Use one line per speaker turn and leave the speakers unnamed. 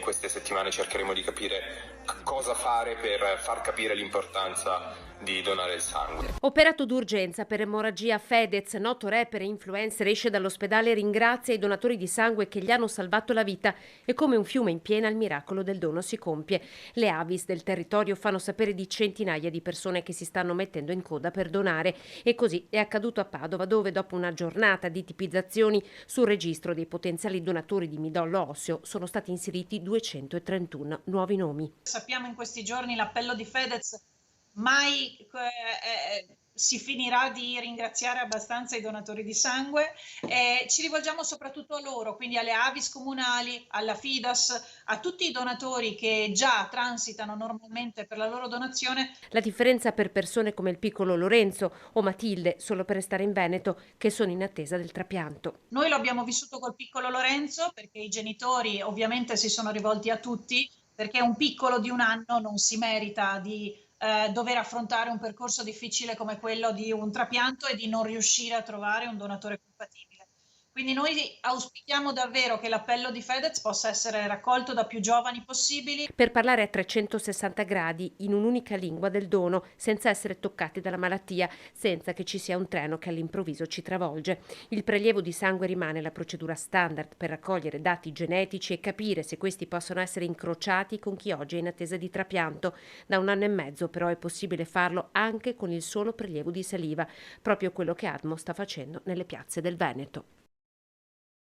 in queste settimane cercheremo di capire cosa fare per far capire l'importanza di donare il sangue.
Operato d'urgenza per emorragia. Fedez, noto rapper e influencer, esce dall'ospedale e ringrazia i donatori di sangue che gli hanno salvato la vita e come un fiume in piena il miracolo del dono si compie. Le Avis del territorio fanno sapere di centinaia di persone che si stanno mettendo in coda per donare e così è accaduto a Padova, dove dopo una giornata di tipizzazioni sul registro dei potenziali donatori di midollo osseo sono stati inseriti 231 nuovi nomi.
Sappiamo in questi giorni l'appello di Fedez mai si finirà di ringraziare abbastanza i donatori di sangue. Ci rivolgiamo soprattutto a loro, quindi alle Avis comunali, alla Fidas, a tutti i donatori che già transitano normalmente per la loro donazione.
La differenza per persone come il piccolo Lorenzo o Matilde, solo per restare in Veneto, che sono in attesa del trapianto.
Noi lo abbiamo vissuto col piccolo Lorenzo perché i genitori ovviamente si sono rivolti a tutti, perché un piccolo di 1 anno non si merita di dover affrontare un percorso difficile come quello di un trapianto e di non riuscire a trovare un donatore compatibile. Quindi noi auspichiamo davvero che l'appello di Fedez possa essere raccolto da più giovani possibili.
Per parlare a 360 gradi in un'unica lingua del dono, senza essere toccati dalla malattia, senza che ci sia un treno che all'improvviso ci travolge. Il prelievo di sangue rimane la procedura standard per raccogliere dati genetici e capire se questi possono essere incrociati con chi oggi è in attesa di trapianto. Da 1 anno e mezzo però è possibile farlo anche con il solo prelievo di saliva, proprio quello che ADMO sta facendo nelle piazze del Veneto.